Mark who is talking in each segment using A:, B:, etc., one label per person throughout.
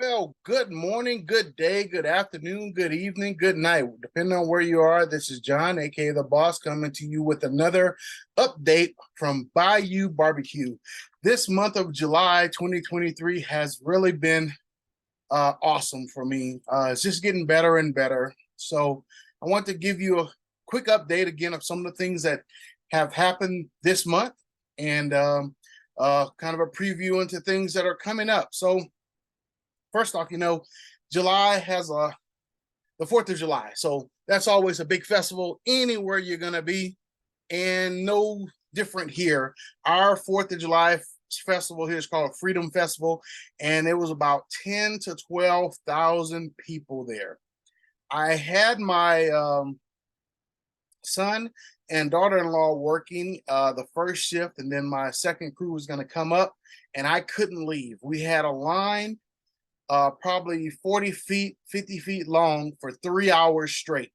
A: Well, good morning, good day, good afternoon, good evening, good night. Depending on where you are, this is John, aka the boss, coming to you with another update from Bayou BBQ. This month of July 2023 has really been awesome for me. It's just getting better and better. So I want to give you a quick update again of some of the things that have happened this month and kind of a preview into things that are coming up. So first off, July has the 4th of July. So that's always a big festival anywhere you're going to be, and no different here. Our 4th of July festival here is called Freedom Festival, and it was about 10 to 12,000 people there. I had my son and daughter-in-law working the first shift, and then my second crew was going to come up, and I couldn't leave. We had a line probably 40 feet, 50 feet long for 3 hours straight.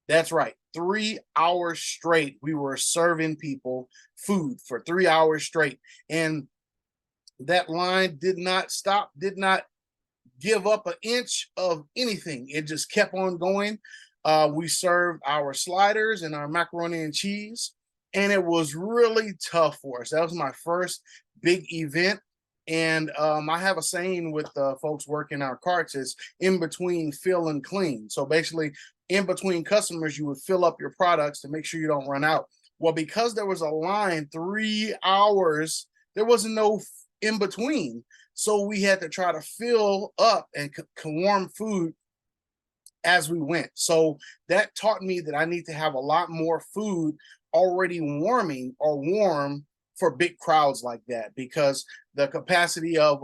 A: That's right, 3 hours straight. We were serving people food for 3 hours straight. And that line did not stop, did not give up an inch of anything. It just kept on going. We served our sliders and our macaroni and cheese, and it was really tough for us. That was my first big event. And I have a saying with folks working our carts is in between fill and clean. So basically, in between customers, you would fill up your products to make sure you don't run out. Well, because there was a line 3 hours, there wasn't no in between. So we had to try to fill up and warm food as we went. So that taught me that I need to have a lot more food already warming or warm for big crowds like that, because the capacity of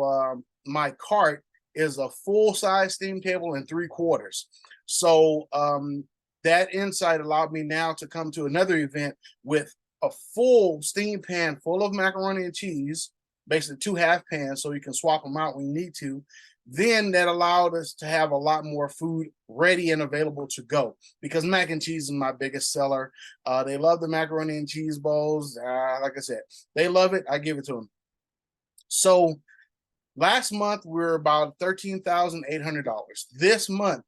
A: my cart is a full-size steam table and 3/4. So that insight allowed me now to come to another event with a full steam pan full of macaroni and cheese, basically 2 half pans, so you can swap them out when you need to. Then that allowed us to have a lot more food ready and available to go, because mac and cheese is my biggest seller. They love the macaroni and cheese bowls. Like I said, they love it. I give it to them. So last month, we were about $13,800. This month,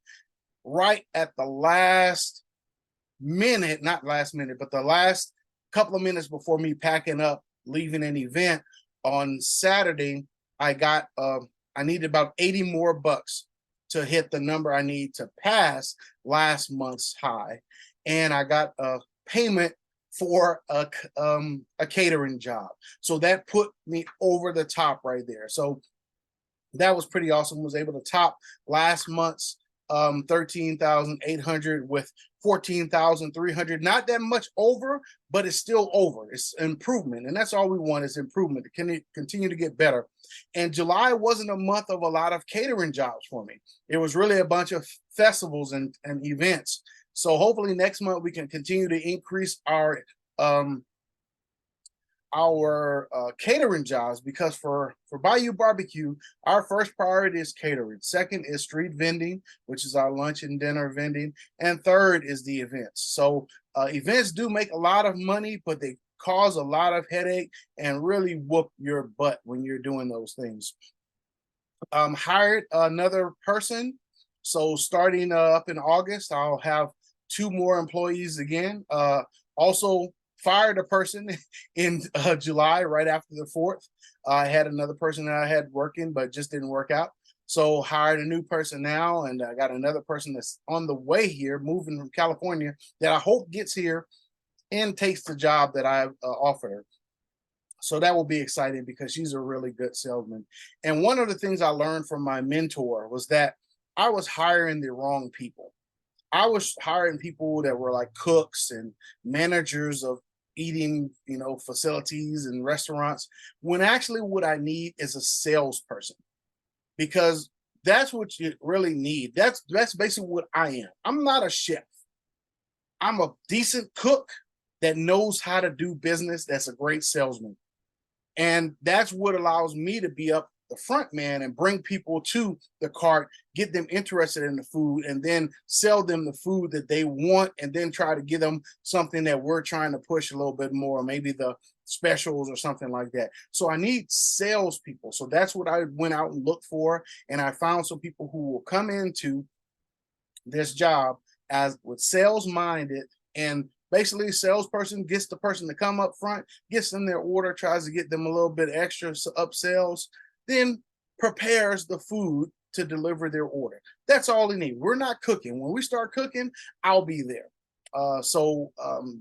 A: right at the last minute, not last minute, but the last couple of minutes before me packing up, leaving an event on Saturday, I needed about 80 more bucks to hit the number I need to pass last month's high. And I got a payment for a catering job. So that put me over the top right there. So that was pretty awesome. Was able to top last month's 13,800 with 14,300. Not that much over, but it's still over. It's improvement, and that's all we want is improvement. Can it continue to get better? And July wasn't a month of a lot of catering jobs for me. It was really a bunch of festivals and events. So hopefully next month we can continue to increase our catering jobs, because for Bayou BBQ, our first priority is catering. Second is street vending, which is our lunch and dinner vending. And third is the events. So events do make a lot of money, but they cause a lot of headache and really whoop your butt when you're doing those things. Hired another person. So starting up in August, I'll have 2 more employees again. Also fired a person in July right after the 4th. I had another person that I had working, but just didn't work out. So hired a new person now, and I got another person that's on the way here, moving from California, that I hope gets here and takes the job that I offered her. So that will be exciting because she's a really good salesman. And one of the things I learned from my mentor was that I was hiring the wrong people. I was hiring people that were like cooks and managers of eating, facilities and restaurants, when actually what I need is a salesperson, because that's what you really need. That's basically what I am. I'm not a chef. I'm a decent cook that knows how to do business. That's a great salesman. And that's what allows me to be up the front man and bring people to the cart, get them interested in the food, and then sell them the food that they want, and then try to give them something that we're trying to push a little bit more, maybe the specials or something like that. So I need salespeople. So that's what I went out and looked for, and I found some people who will come into this job as with sales minded, and basically salesperson gets the person to come up front, gets them their order, tries to get them a little bit extra upsells, then prepares the food to deliver their order. That's all they need. We're not cooking. When we start cooking, I'll be there.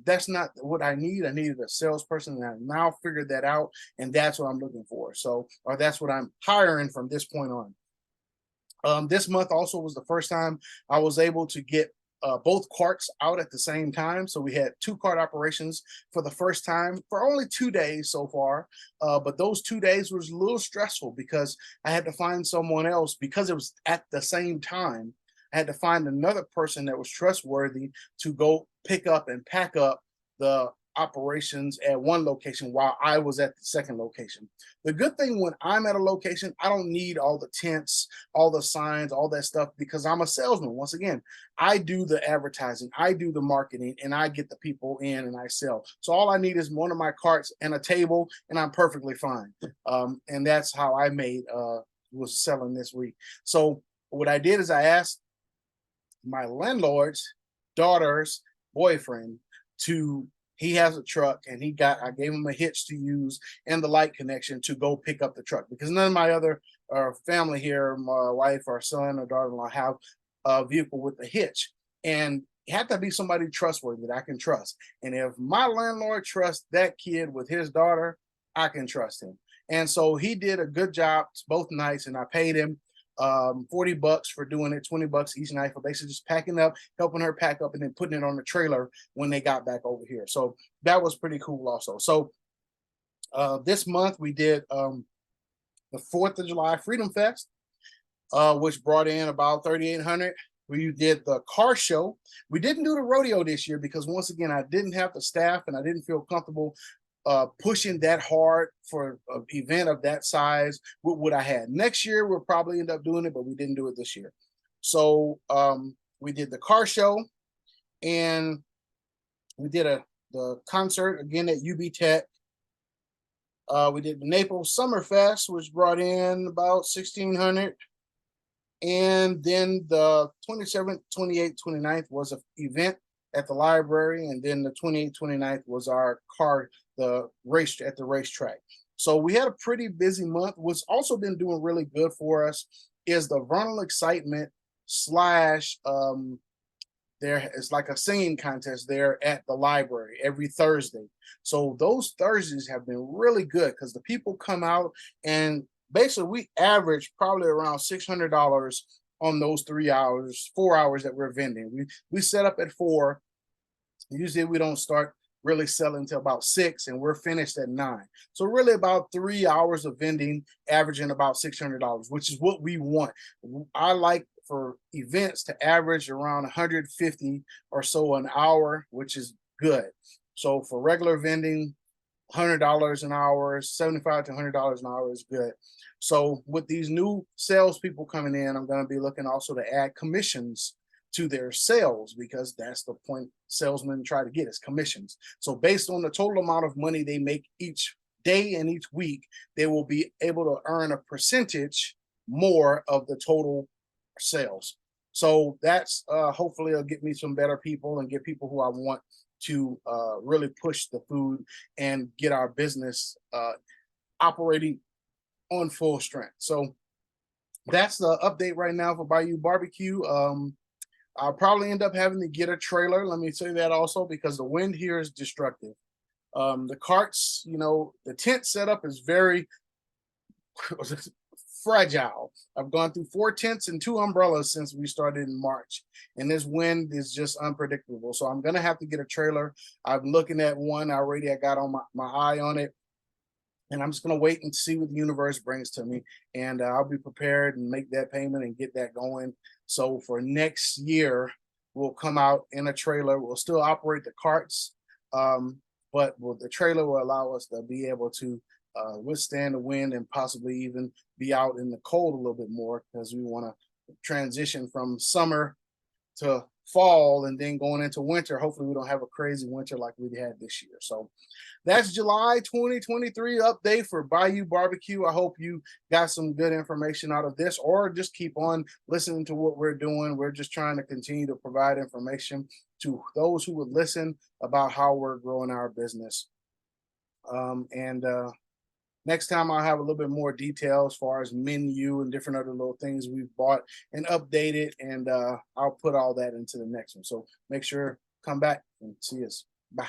A: That's not what I need. I needed a salesperson, and I've now figured that out, and that's what I'm looking for. So, or that's what I'm hiring from this point on. This month also was the first time I was able to get both carts out at the same time. So we had 2 cart operations for the first time for only 2 days so far. But those 2 days was a little stressful because I had to find someone else, because it was at the same time. I had to find another person that was trustworthy to go pick up and pack up the operations at one location while I was at the second location. The good thing when I'm at a location, I don't need all the tents, all the signs, all that stuff, because I'm a salesman. Once again, I do the advertising, I do the marketing, and I get the people in and I sell. So all I need is one of my carts and a table, and I'm perfectly fine. And that's how I was selling this week. So what I did is I asked my landlord's daughter's boyfriend to, he has a truck, and I gave him a hitch to use and the light connection to go pick up the truck, because none of my other family here, my wife or son or daughter-in-law, have a vehicle with a hitch. And it had to be somebody trustworthy that I can trust. And if my landlord trusts that kid with his daughter, I can trust him. And so he did a good job both nights, and I paid him $40 for doing it, $20 each night for basically just packing up, helping her pack up, and then putting it on the trailer when they got back over here. So that was pretty cool also. So this month we did the 4th of July Freedom Fest, which brought in about 3,800. We did the car show. We didn't do the rodeo this year because, once again, I didn't have the staff and I didn't feel comfortable pushing that hard for an event of that size with what I had. Next year, we'll probably end up doing it, but we didn't do it this year. So we did the car show, and we did the concert again at UB Tech. We did the Naples Summer Fest, which brought in about 1,600. And then the 27th, 28th, 29th was an event at the library. And then the 28th, 29th was our the race at the racetrack. So we had a pretty busy month. What's also been doing really good for us is the Vernal Excitement slash there is like a singing contest there at the library every Thursday. So those Thursdays have been really good because the people come out, and basically we average probably around $600 on those 3 hours, 4 hours that we're vending. We set up at 4. Usually we don't start really selling until about 6, and we're finished at 9. So really about 3 hours of vending, averaging about $600, which is what we want. I like for events to average around 150 or so an hour, which is good. So for regular vending, $100 an hour, $75 to $100 an hour is good. So with these new salespeople coming in, I'm going to be looking also to add commissions to their sales, because that's the point salesmen try to get, is commissions. So based on the total amount of money they make each day and each week, they will be able to earn a percentage more of the total sales. So that's hopefully it'll get me some better people and get people who I want to really push the food and get our business operating on full strength. So that's the update right now for Bayou BBQ. I'll probably end up having to get a trailer. Let me say that also, because the wind here is destructive. The carts, the tent setup is very fragile. I've gone through 4 tents and 2 umbrellas since we started in March, and this wind is just unpredictable. So I'm gonna have to get a trailer. I'm looking at one already. I got on my eye on it, and I'm just gonna wait and see what the universe brings to me, and I'll be prepared and make that payment and get that going. So for next year, we'll come out in a trailer. We'll still operate the carts, but the trailer will allow us to be able to withstand the wind and possibly even be out in the cold a little bit more, because we want to transition from summer to fall and then going into winter. Hopefully we don't have a crazy winter like we had this year. So that's July 2023 update for Bayou BBQ. I hope you got some good information out of this, or just keep on listening to what we're doing. We're just trying to continue to provide information to those who would listen about how we're growing our business. And next time I'll have a little bit more detail as far as menu and different other little things we've bought and updated, and I'll put all that into the next one. So make sure come back and see us. Bye.